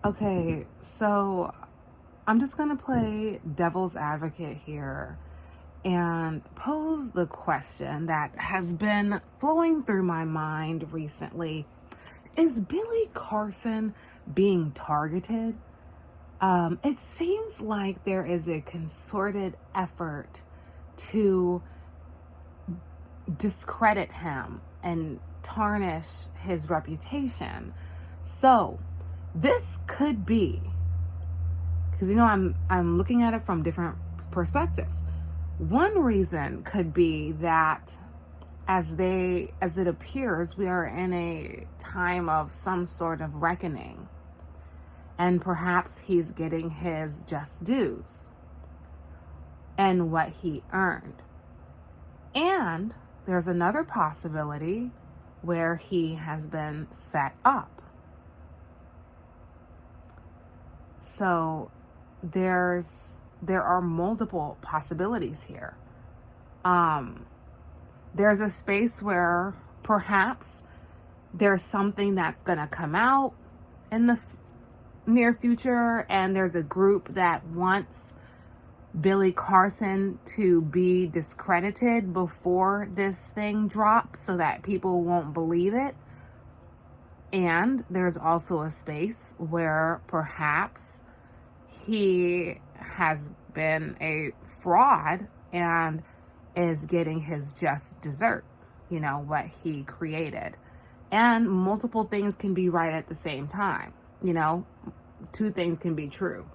Okay, so I'm just going to play devil's advocate here and pose the question that has been flowing through my mind recently. Is Billy Carson being targeted? It seems like there is a concerted effort to discredit him and tarnish his reputation. So, this could be, because I'm looking at it from different perspectives. One reason could be that as it appears, we are in a time of some sort of reckoning, and perhaps he's getting his just dues and what he earned. And there's another possibility where he has been set up. So there are multiple possibilities here. There's a space where perhaps there's something that's going to come out in the near future, and there's a group that wants Billy Carson to be discredited before this thing drops so that people won't believe it. And there's also a space where perhaps he has been a fraud and is getting his just dessert, what he created. And multiple things can be right at the same time. Two things can be true.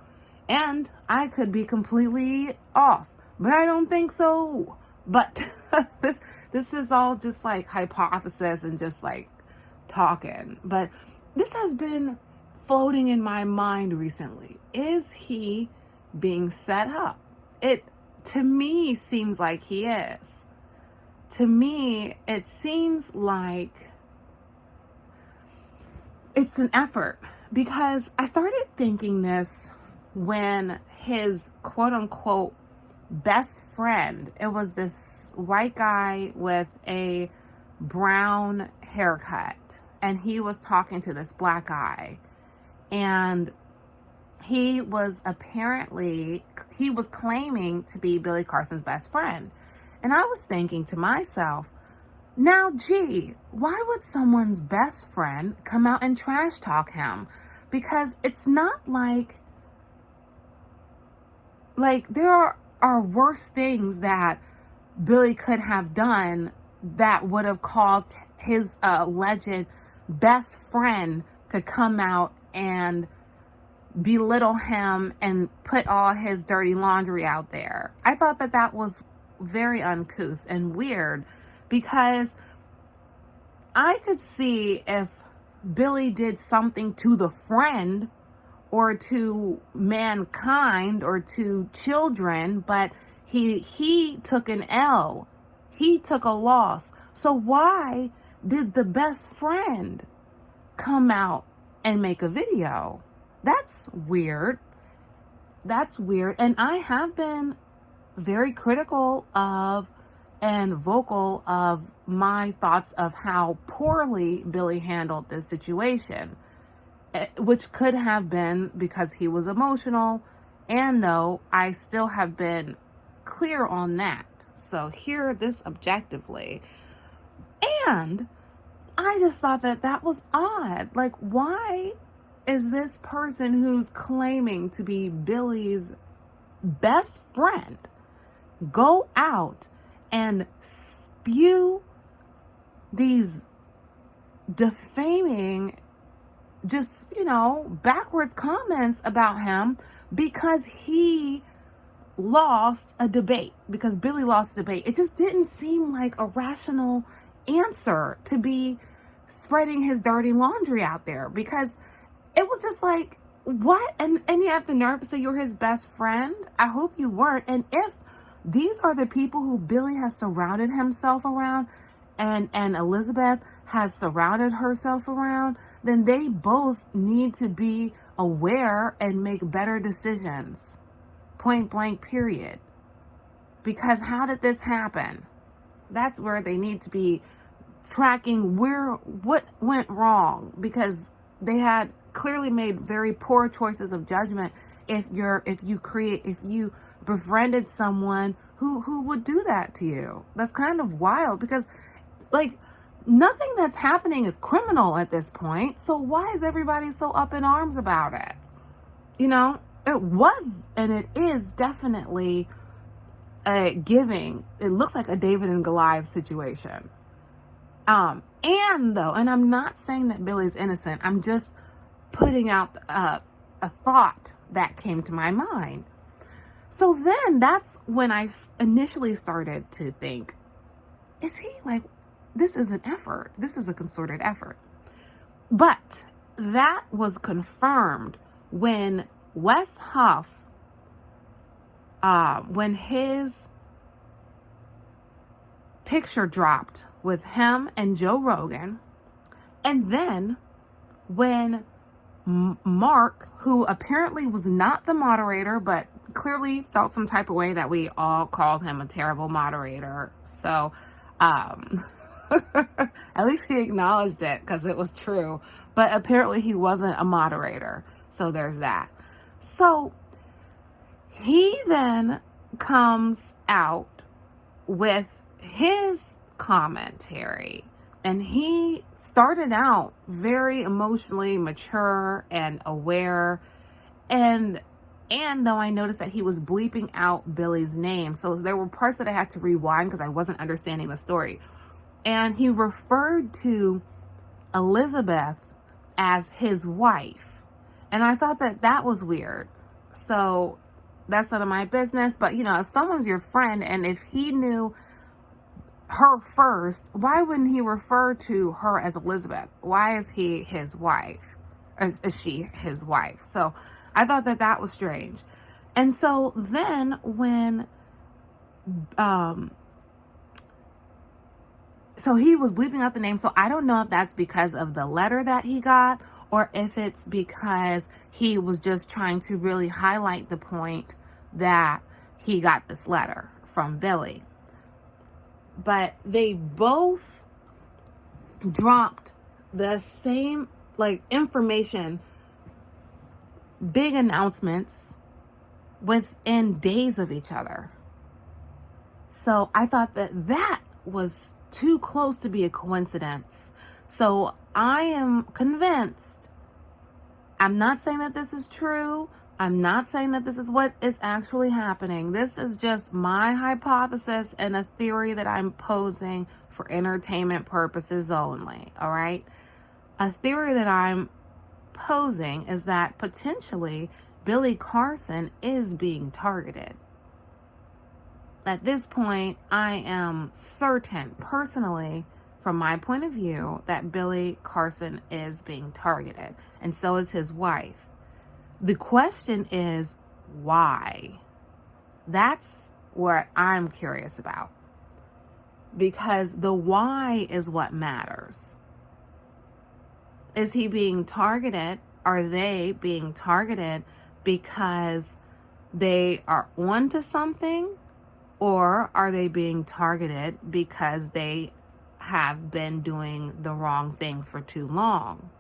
And I could be completely off, but I don't think so. But this is all just like hypothesis and just like talking. But this has been floating in my mind recently. Is he being set up? It, to me, seems like he is. To me, it seems like it's an effort, because I started thinking this when his quote unquote best friend, it was this white guy with a brown haircut, and he was talking to this black guy, and he was claiming to be Billy Carson's best friend. And I was thinking to myself, now, gee, why would someone's best friend come out and trash talk him? Because it's not like there are worse things that Billy could have done that would have caused his alleged best friend to come out and belittle him and put all his dirty laundry out there. I thought that was very uncouth and weird, because I could see if Billy did something to the friend or to mankind or to children, but he took an L. He took a loss. So why did the best friend come out and make a video? That's weird. That's weird. And I have been very critical of and vocal of my thoughts of how poorly Billy handled this situation, which could have been because he was emotional. And though I still have been clear on that. So hear this objectively. And I just thought that was odd. Like, why is this person who's claiming to be Billy's best friend go out and spew these defaming, just, backwards comments about him because he lost a debate, because Billy lost a debate? It just didn't seem like a rational answer to be spreading his dirty laundry out there, because it was just like, what? And you have the nerve to say you're his best friend? I hope you weren't. And if these are the people who Billy has surrounded himself around, and Elizabeth has surrounded herself around, then they both need to be aware and make better decisions. Point blank, period. Because how did this happen? That's where they need to be tracking what went wrong, because they had clearly made very poor choices of judgment if you befriended someone who would do that to you. That's kind of wild, because like nothing that's happening is criminal at this point. So why is everybody so up in arms about it? You know, it was and it is definitely it looks like a David and Goliath situation. And I'm not saying that Billy's innocent. I'm just putting out a thought that came to my mind. So then that's when I initially started to think, is he like, this is an effort. This is a concerted effort. But that was confirmed when Wes Huff, when his picture dropped with him and Joe Rogan, and then when Mark, who apparently was not the moderator, but clearly felt some type of way that we all called him a terrible moderator. So, at least he acknowledged it because it was true, but apparently he wasn't a moderator. So there's that. So he then comes out with his commentary, and he started out very emotionally mature and aware, and though I noticed that he was bleeping out Billy's name, so there were parts that I had to rewind because I wasn't understanding the story. And he referred to Elizabeth as his wife, and I thought that was weird. So that's none of my business, but you know, if someone's your friend and if he knew her first, why wouldn't he refer to her as Elizabeth? Why is he his wife? Is she his wife? So I thought that was strange. And so then when so he was bleeping out the name. So I don't know if that's because of the letter that he got, or if it's because he was just trying to really highlight the point that he got this letter from Billy. But they both dropped the same like information, big announcements within days of each other. So I thought that was too close to be a coincidence. So I am convinced. I'm not saying that this is true. I'm not saying that this is what is actually happening. This is just my hypothesis and a theory that I'm posing for entertainment purposes only. All right. A theory that I'm posing is that potentially Billy Carson is being targeted. At this point, I am certain, personally, from my point of view, that Billy Carson is being targeted, and so is his wife. The question is, why? That's what I'm curious about. Because the why is what matters. Is he being targeted? Are they being targeted because they are onto something? Or are they being targeted because they have been doing the wrong things for too long?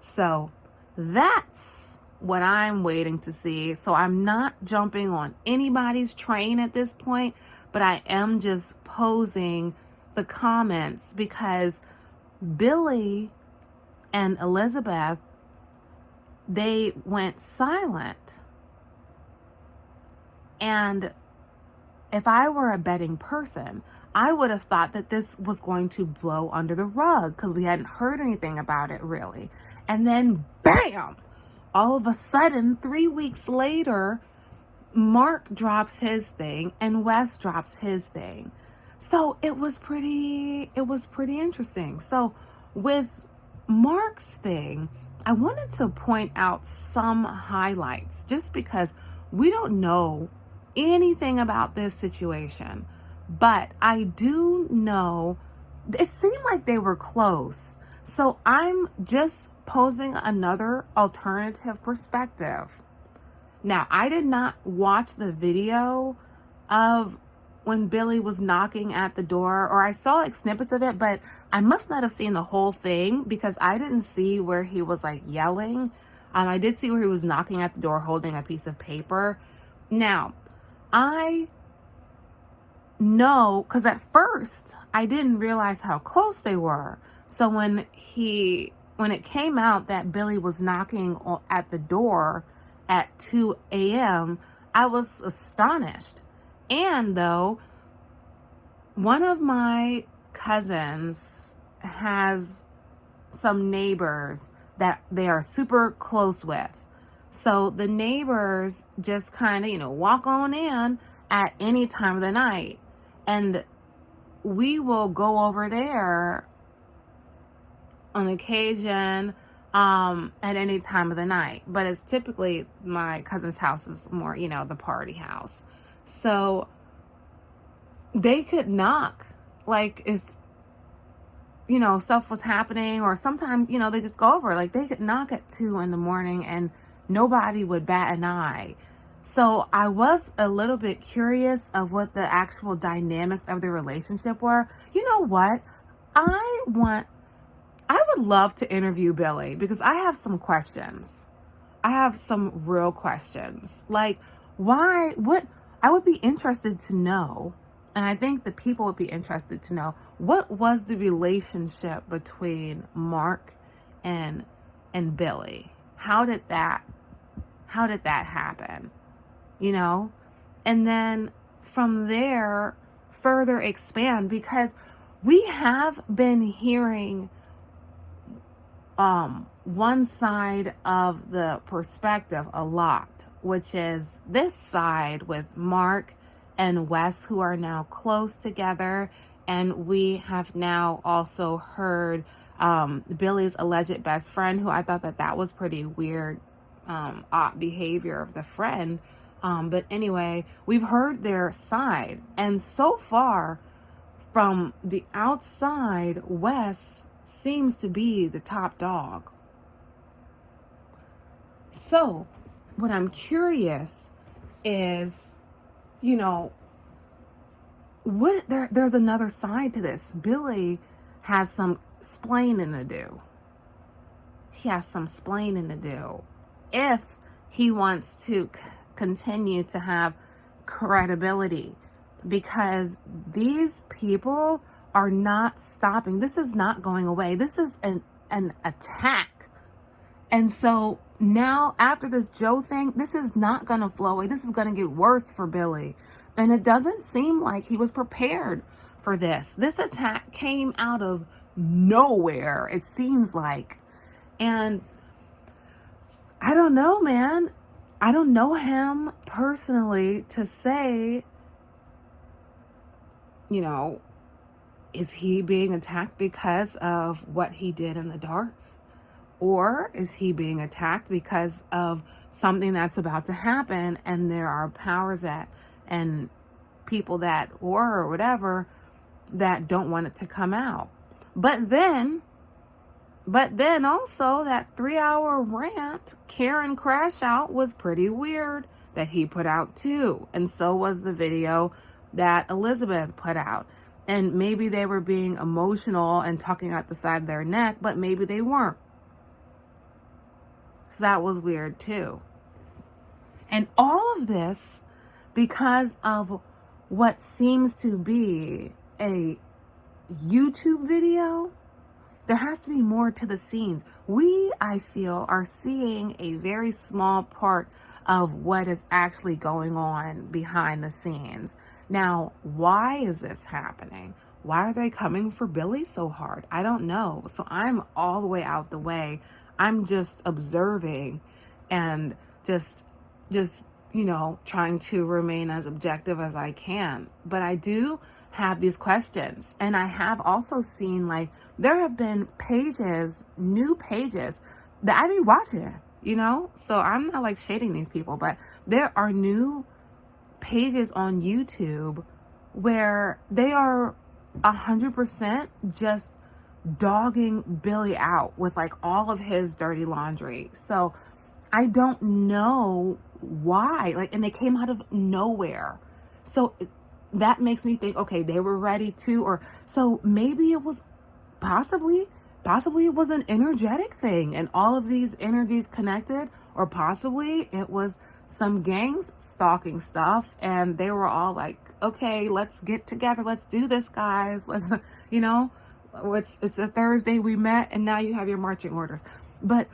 So that's what I'm waiting to see. So I'm not jumping on anybody's train at this point, but I am just posing the comments because Billy and Elizabeth, they went silent. And if I were a betting person, I would have thought that this was going to blow under the rug because we hadn't heard anything about it really. And then bam, all of a sudden, 3 weeks later, Mark drops his thing and Wes drops his thing. So it was pretty interesting. So with Mark's thing, I wanted to point out some highlights just because we don't know anything about this situation, but I do know it seemed like they were close. So I'm just posing another alternative perspective. Now, I did not watch the video of when Billy was knocking at the door, or I saw like snippets of it, but I must not have seen the whole thing because I didn't see where he was like yelling. I did see where he was knocking at the door holding a piece of paper. Now, I know, because at first I didn't realize how close they were. So when it came out that Billy was knocking at the door at 2 a.m., I was astonished. And though, one of my cousins has some neighbors that they are super close with. So the neighbors just kind of, walk on in at any time of the night. And we will go over there on occasion at any time of the night. But it's typically my cousin's house is more, the party house. So they could knock, like if, stuff was happening, or sometimes, they just go over, like they could knock at 2 a.m. and nobody would bat an eye. So I was a little bit curious of what the actual dynamics of the relationship were. You know what? I would love to interview Billy because I have some questions. I have some real questions. Like, I would be interested to know, and I think the people would be interested to know, what was the relationship between Mark and Billy? How did that happen? And then from there, further expand, because we have been hearing one side of the perspective a lot, which is this side with Mark and Wes, who are now close together. And we have now also heard Billy's alleged best friend, who I thought that was pretty weird, odd behavior of the friend. But anyway, we've heard their side. And so far, from the outside, Wes seems to be the top dog. So, what I'm curious is, there's another side to this. Billy has some splaining to do. He has some splaining to do if he wants to continue to have credibility, because these people are not stopping. This is not going away. This is an attack. And so now, after this Joe thing, this is not going to flow away. This is going to get worse for Billy. And it doesn't seem like he was prepared for this. This attack came out of nowhere, it seems like. And I don't know, man. I don't know him personally to say, is he being attacked because of what he did in the dark? Or is he being attacked because of something that's about to happen, and there are powers and people that, or whatever, that don't want it to come out? But then also that 3-hour rant, Caron crash out, was pretty weird that he put out too. And so was the video that Elizabeth put out. And maybe they were being emotional and talking out the side of their neck, but maybe they weren't. So that was weird too. And all of this because of what seems to be a YouTube video. There has to be more to the scenes. I feel, are seeing a very small part of what is actually going on behind the scenes. Now, why is this happening? Why are they coming for Billy so hard? I don't know. So I'm all the way out the way. I'm just observing and just trying to remain as objective as I can. But I do have these questions. And I have also seen, like, there have been new pages that I be watching, So I'm not like shading these people, but there are new pages on YouTube where they are 100% just dogging Billy out with like all of his dirty laundry. So I don't know why, and they came out of nowhere. So that makes me think, okay, they were ready to, or so maybe it was possibly it was an energetic thing and all of these energies connected, or possibly it was some gangs stalking stuff and they were all like, okay, let's get together, let's do this, guys, let's, you know, it's a Thursday, we met and now you have your marching orders. But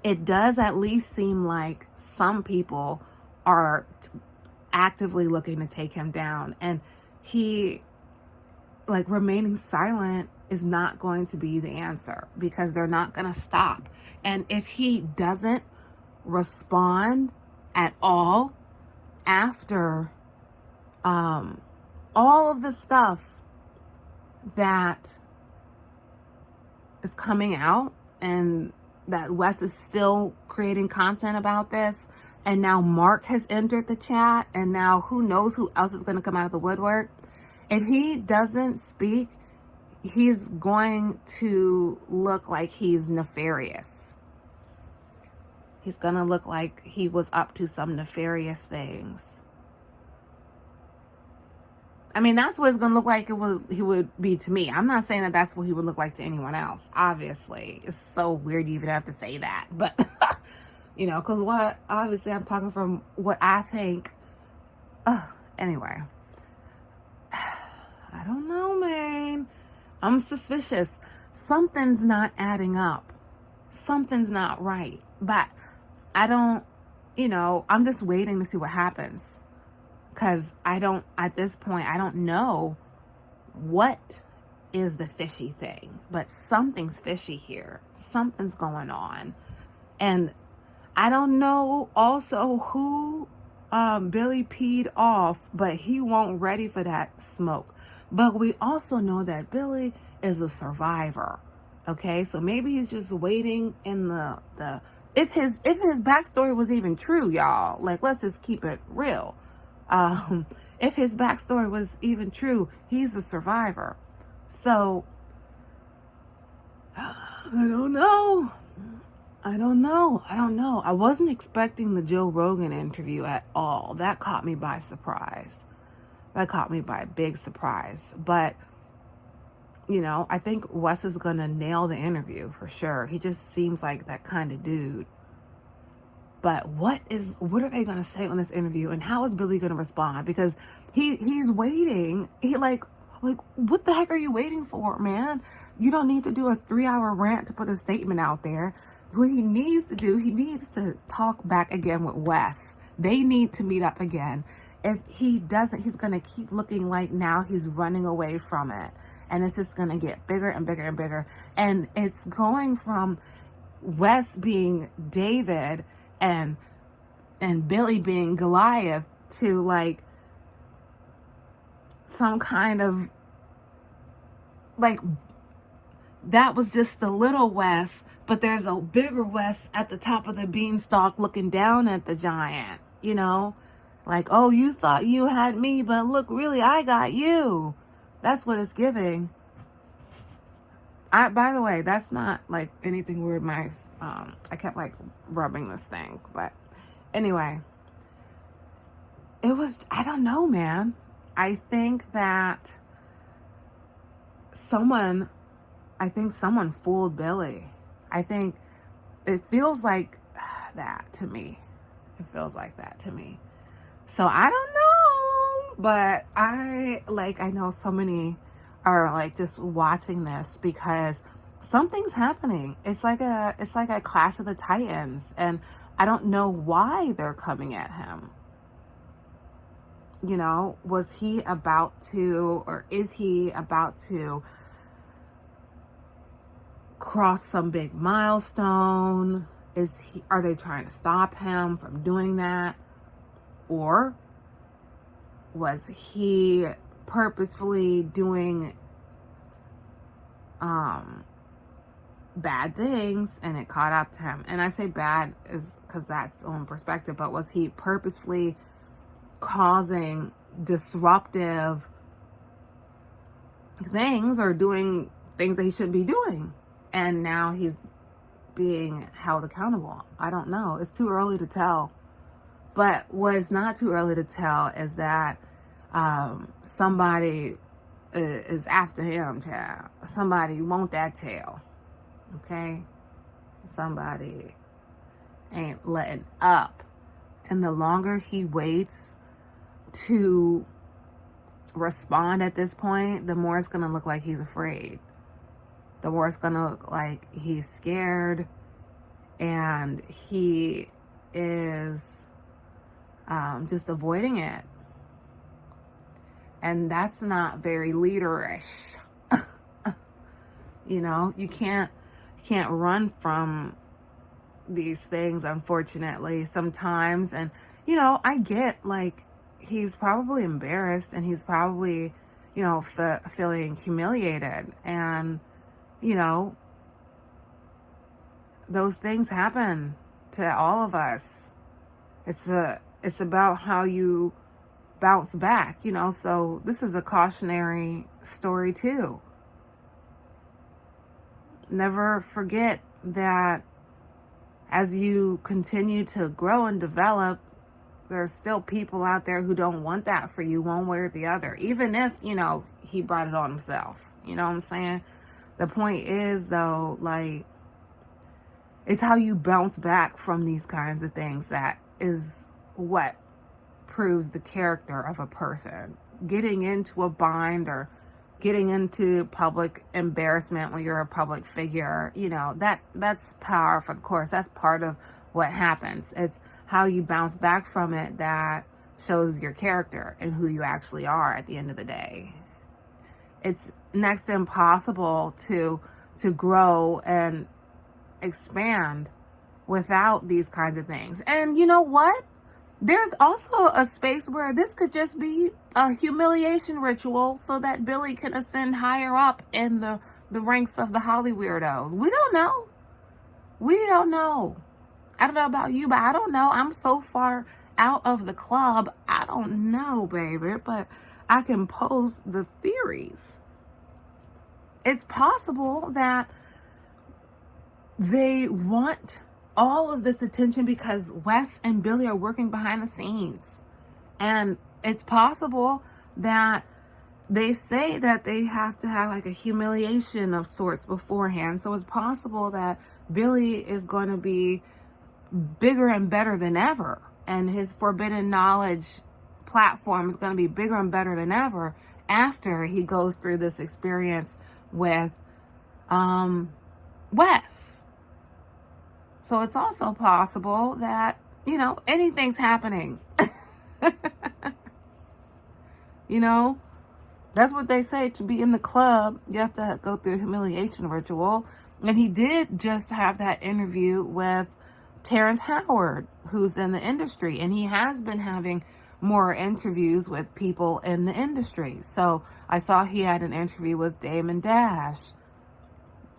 it does at least seem like some people are actively looking to take him down, and he, like, remaining silent is not going to be the answer, because they're not going to stop. And if he doesn't respond at all after all of the stuff that is coming out, and that Wes is still creating content about this, and now Mark has entered the chat, and now who knows who else is going to come out of the woodwork. If he doesn't speak, he's going to look like he's nefarious. He's going to look like he was up to some nefarious things. I mean, that's what it's going to look like he would be to me. I'm not saying that that's what he would look like to anyone else. Obviously, it's so weird you even have to say that. But, you know, because obviously I'm talking from what I think. Anyway. I don't know, man. I'm suspicious. Something's not adding up. Something's not right. But I don't, you know, I'm just waiting to see what happens. Because at this point, I don't know what is the fishy thing. But something's fishy here. Something's going on. And I don't know also who Billy peed off, but he won't ready for that smoke. But we also know that Billy is a survivor. Okay, so maybe he's just waiting in the if his backstory was even true, y'all. Like, let's just keep it real. If his backstory was even true, he's a survivor. So I don't know. I wasn't expecting the Joe Rogan interview at all. That caught me by surprise. That caught me by a big surprise. But, you know, I think Wes is going to nail the interview for sure. He just seems like that kind of dude. But what are they going to say on this interview, and how is Billy going to respond? Because he's waiting. He like, what the heck are you waiting for, man? You don't need to do a 3-hour rant to put a statement out there. What he needs to do, he needs to talk back again with Wes. They need to meet up again. If he doesn't, he's going to keep looking like now he's running away from it. And it's just going to get bigger and bigger and bigger. And it's going from Wes being David and Billy being Goliath to like some kind of like, that was just the little Wes, but there's a bigger Wes at the top of the beanstalk looking down at the giant, you know? Like, oh, you thought you had me, but look, really, I got you. That's what it's giving. By the way, that's not like anything weird. I kept like rubbing this thing, but anyway, I don't know, man. I think that someone fooled Billy. I think it feels like that to me. So I don't know, but I know so many are like just watching this because something's happening. It's like a Clash of the Titans, and I don't know why they're coming at him. You know, was he about to, or is he about to cross some big milestone? Are they trying to stop him from doing that? Or was he purposefully doing bad things and it caught up to him? And I say bad is because that's own perspective, but was he purposefully causing disruptive things or doing things that he shouldn't be doing? And now he's being held accountable. I don't know. It's too early to tell. But what is not too early to tell is that somebody is after him, child. Somebody want that tail. Okay? Somebody ain't letting up. And the longer he waits to respond at this point, the more it's going to look like he's afraid. The more it's going to look like he's scared. And he is just avoiding it. And that's not very leaderish. You know, you can't run from these things, unfortunately, sometimes. And, you know, I get, like, he's probably embarrassed and he's probably, you know, feeling humiliated. And, you know, those things happen to all of us. It's about how you bounce back, you know. So this is a cautionary story too. Never forget that as you continue to grow and develop, there's still people out there who don't want that for you one way or the other, even if, you know, he brought it on himself. You know what I'm saying? The point is, though, like, it's how you bounce back from these kinds of things that is what proves the character of a person. Getting into a bind or getting into public embarrassment when you're a public figure, you know, that's powerful, of course. That's part of what happens. It's how you bounce back from it that shows your character and who you actually are at the end of the day. It's next to impossible to grow and expand without these kinds of things. And you know what? There's also a space where this could just be a humiliation ritual so that Billy can ascend higher up in the ranks of the Holly weirdos. We don't know. We don't know. I don't know about you, but I don't know. I'm so far out of the club. I don't know, baby, but I can pose the theories. It's possible that they want all of this attention because Wes and Billy are working behind the scenes. And it's possible that they say that they have to have like a humiliation of sorts beforehand. So it's possible that Billy is going to be bigger and better than ever. And his forbidden knowledge platform is going to be bigger and better than ever after he goes through this experience with Wes. So it's also possible that, you know, anything's happening. You know, that's what they say. To be in the club, you have to go through a humiliation ritual. And he did just have that interview with Terrence Howard, who's in the industry. And he has been having more interviews with people in the industry. So I saw he had an interview with Damon Dash.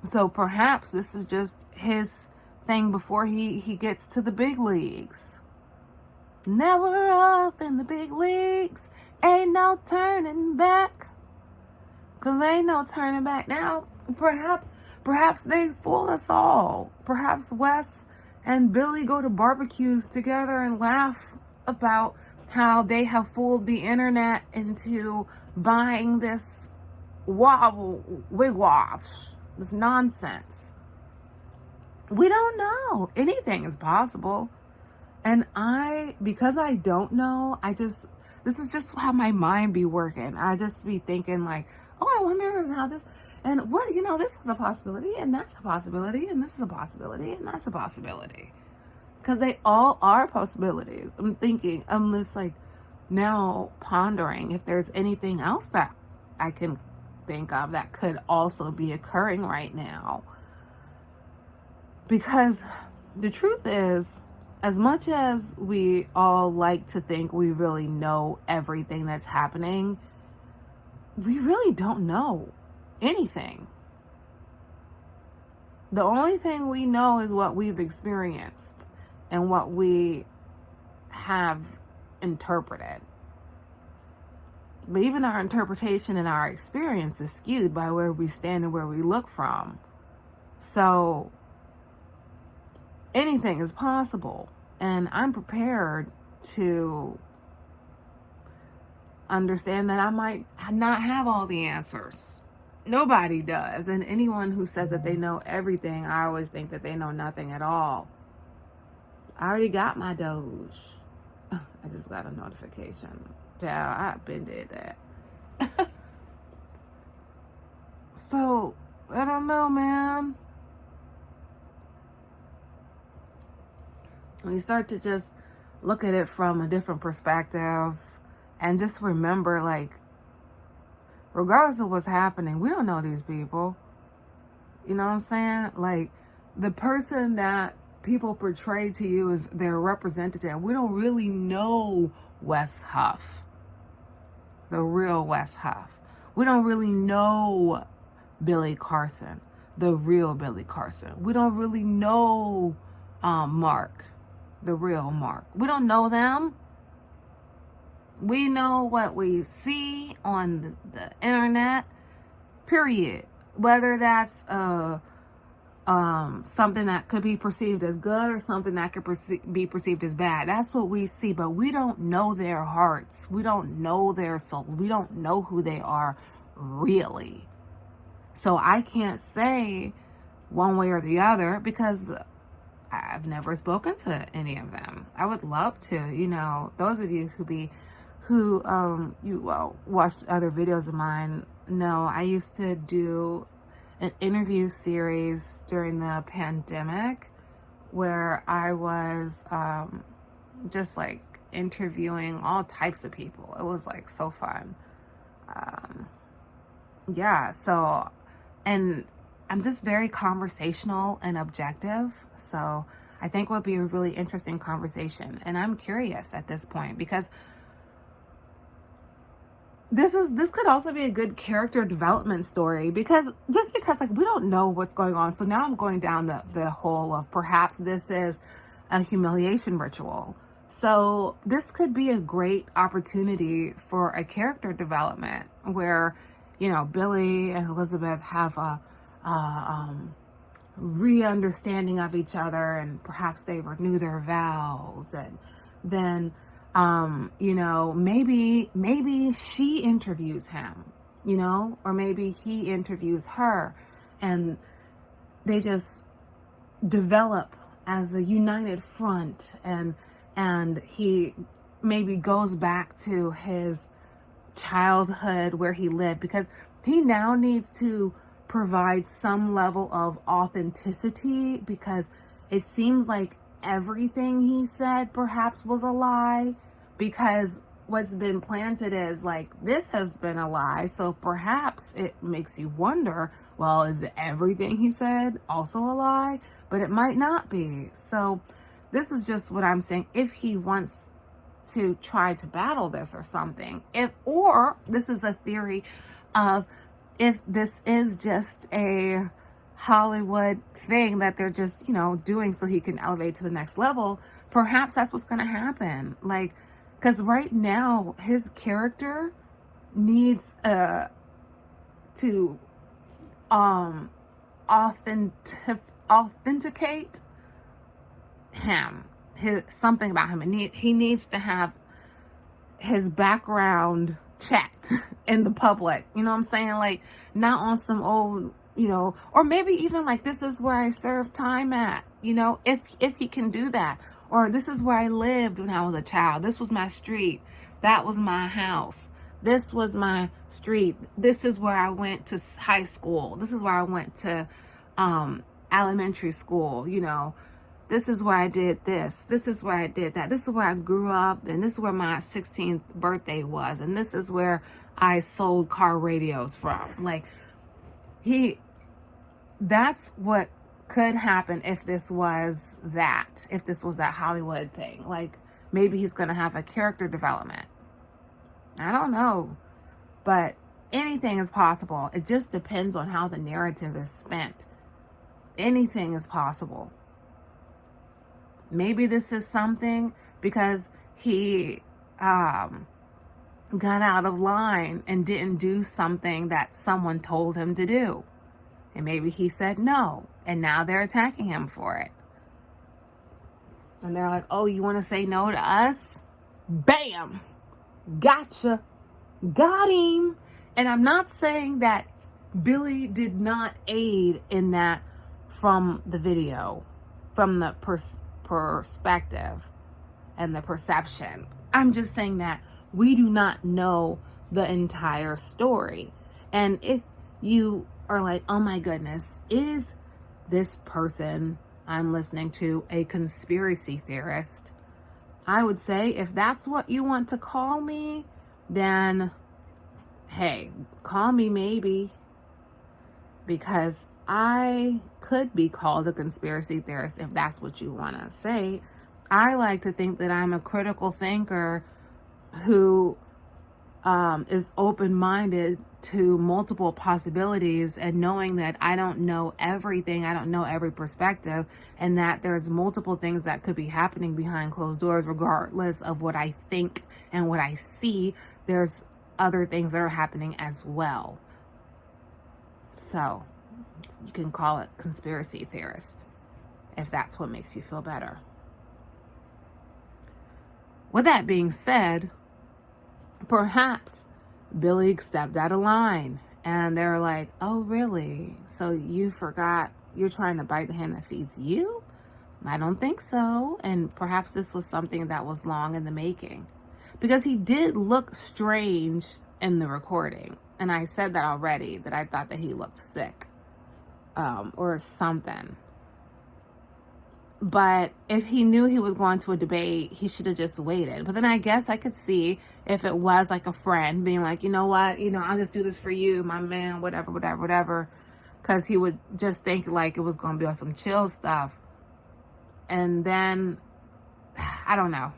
So perhaps this is just his thing before he gets to the big leagues. Never off in the big leagues. Ain't no turning back. Cause ain't no turning back now. Perhaps they fool us all. Perhaps Wes and Billy go to barbecues together and laugh about how they have fooled the internet into buying this wigwash, this nonsense. We don't know. Anything is possible. And because I don't know, this is just how my mind be working. I just be thinking like, oh, I wonder how this, and what, you know, this is a possibility, and that's a possibility, and this is a possibility, and that's a possibility. Because they all are possibilities. I'm just like now pondering if there's anything else that I can think of that could also be occurring right now. Because the truth is, as much as we all like to think we really know everything that's happening, we really don't know anything. The only thing we know is what we've experienced and what we have interpreted. But even our interpretation and our experience is skewed by where we stand and where we look from. So anything is possible. And I'm prepared to understand that I might not have all the answers. Nobody does. And anyone who says that they know everything, I always think that they know nothing at all. I already got my Doge. I just got a notification. Yeah, I've been did that. So, I don't know, man. When you start to just look at it from a different perspective and just remember, like, regardless of what's happening, we don't know these people. You know what I'm saying? Like, the person that people portray to you as their representative, we don't really know Wes Huff, the real Wes Huff. We don't really know Billy Carson, the real Billy Carson. We don't really know Mark, the real Mark. We don't know them. We know what we see on the internet, period. Whether that's something that could be perceived as good or something that could be perceived as bad. That's what we see, but we don't know their hearts. We don't know their souls. We don't know who they are really. So I can't say one way or the other because I've never spoken to any of them. I would love to, those of you who watched other videos of mine know I used to do an interview series during the pandemic where I was just like interviewing all types of people. It was like so fun. And I'm just very conversational and objective. So I think it would be a really interesting conversation. And I'm curious at this point because this could also be a good character development story because like we don't know what's going on. So now I'm going down the hole of perhaps this is a humiliation ritual. So this could be a great opportunity for a character development where, Billy and Elizabeth have a re-understanding of each other and perhaps they renew their vows and then maybe she interviews him, or maybe he interviews her and they just develop as a united front and he maybe goes back to his childhood where he lived because he now needs to provide some level of authenticity because it seems like everything he said perhaps was a lie because what's been planted is like this has been a lie, so perhaps it makes you wonder, well, is everything he said also a lie? But it might not be. So this is just what I'm saying. If he wants to try to battle this or something, or this is a theory of if this is just a Hollywood thing that they're just, doing so he can elevate to the next level, perhaps that's what's going to happen. Like, because right now his character needs to authenticate him, something about him, and he needs to have his background checked in the public. You know what I'm saying? Like, not on some old, or maybe even like, this is where I served time at, if he can do that. Or this is where I lived when I was a child. This was my street. That was my house. This was my street. This is where I went to high school. This is where I went to elementary school. This is where I did this. This is where I did that. This is where I grew up. And this is where my 16th birthday was. And this is where I sold car radios from. Like, that's what could happen if this was that Hollywood thing. Like, maybe he's going to have a character development. I don't know. But anything is possible. It just depends on how the narrative is spent. Anything is possible. Maybe this is something because he got out of line and didn't do something that someone told him to do. And maybe he said no. And now they're attacking him for it. And they're like, oh, you want to say no to us? Bam! Gotcha. got him. And I'm not saying that Billy did not aid in that from the video, from the perspective and the perception. I'm just saying that we do not know the entire story. And if you are like, oh my goodness, is this person I'm listening to a conspiracy theorist? I would say if that's what you want to call me, then hey, call me maybe, because I could be called a conspiracy theorist if that's what you want to say. I like to think that I'm a critical thinker who is open-minded to multiple possibilities, and knowing that I don't know everything, I don't know every perspective, and that there's multiple things that could be happening behind closed doors, regardless of what I think and what I see. There's other things that are happening as well. So you can call it conspiracy theorist if that's what makes you feel better. With that being said, perhaps Billy stepped out of line and they're like, oh, really? So you forgot you're trying to bite the hand that feeds you? I don't think so. And perhaps this was something that was long in the making, because he did look strange in the recording. And I said that already, that I thought that he looked sick or something. But if he knew he was going to a debate, he should have just waited. But then I guess I could see if it was like a friend being like, you know what, I'll just do this for you, my man, whatever. Because he would just think like it was going to be on some chill stuff. And then, I don't know.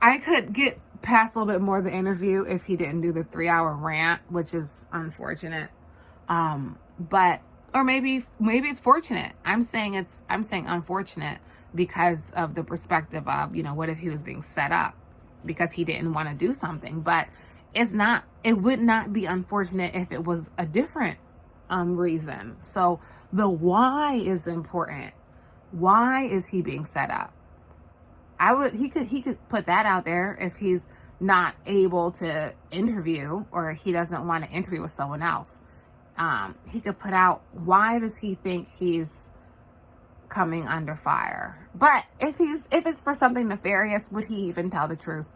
I could get past a little bit more of the interview if he didn't do the 3-hour rant, which is unfortunate. Or maybe it's fortunate. I'm saying unfortunate because of the perspective of, what if he was being set up because he didn't want to do something. But it would not be unfortunate if it was a different reason. So the why is important. Why is he being set up? He could put that out there if he's not able to interview, or he doesn't want to interview with someone else. He could put out, why does he think he's coming under fire? But if it's for something nefarious, would he even tell the truth?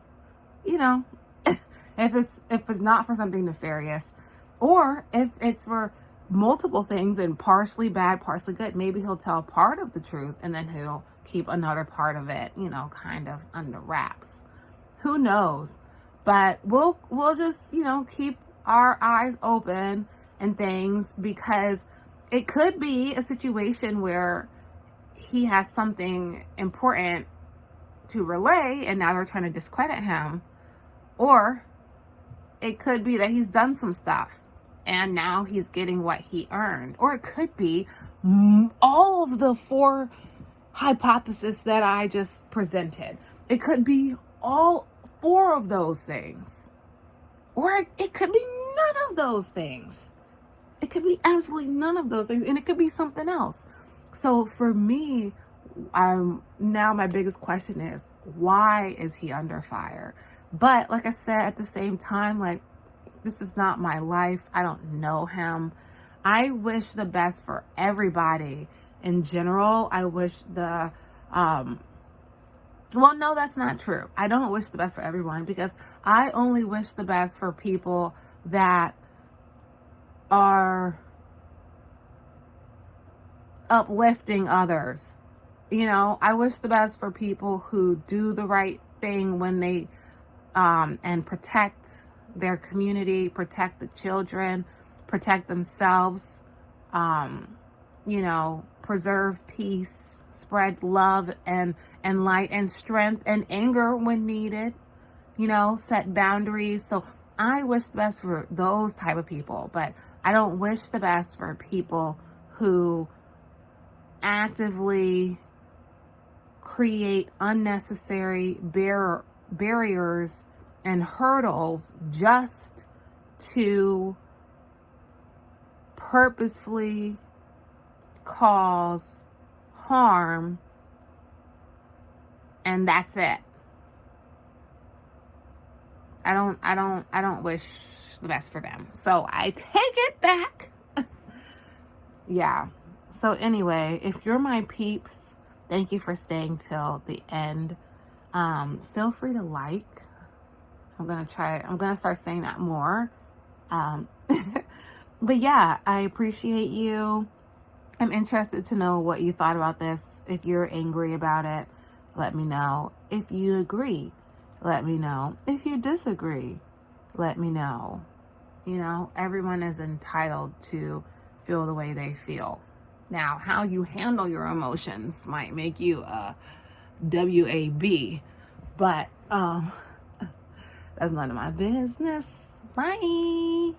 If it's not for something nefarious, or if it's for multiple things and partially bad, partially good, maybe he'll tell part of the truth and then he'll keep another part of it, kind of under wraps. Who knows? But we'll just, keep our eyes open and things, because it could be a situation where he has something important to relay and now they're trying to discredit him. Or it could be that he's done some stuff and now he's getting what he earned. Or it could be all of the 4 hypotheses that I just presented. It could be all 4 of those things. Or it could be none of those things. It could be absolutely none of those things, and it could be something else. So for me, now my biggest question is, why is he under fire? But like I said, at the same time, like, this is not my life. I don't know him. I wish the best for everybody in general. I wish well, no, that's not true. I don't wish the best for everyone, because I only wish the best for people that are uplifting others. I wish the best for people who do the right thing when they and protect their community, protect the children, protect themselves, preserve peace, spread love and light and strength and anger when needed, set boundaries. So I wish the best for those type of people, but I don't wish the best for people who actively create unnecessary barriers and hurdles just to purposefully cause harm, and that's it. I don't wish the best for them. So I take it back. Yeah. So anyway, if you're my peeps, thank you for staying till the end. Feel free to like. I'm going to start saying that more. But yeah, I appreciate you. I'm interested to know what you thought about this. If you're angry about it, let me know. If you agree, let me know. If you disagree, let me know. You know, everyone is entitled to feel the way they feel. Now, how you handle your emotions might make you a WAB, but that's none of my business. Bye.